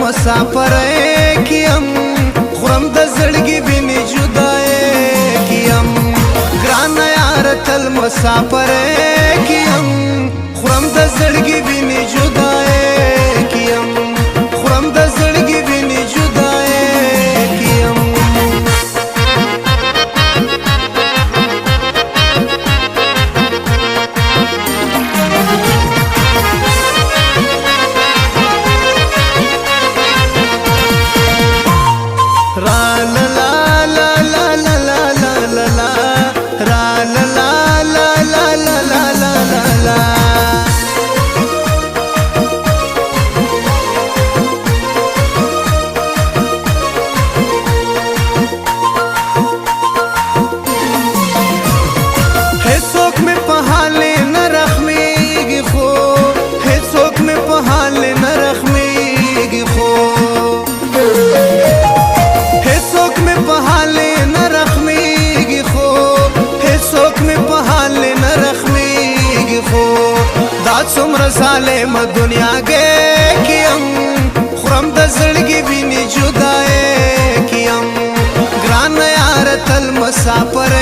مسافر کیم خورم د زړګي ویني جدای کیم ګران یار تل مسافر کیم خورم د زړګي ویني جدای کیم خورم د زړګي ویني جدای کیم څومره ظالم دنیا کې کیم خورم د زړګي ویني جدای کیم ګران یار تل مسافر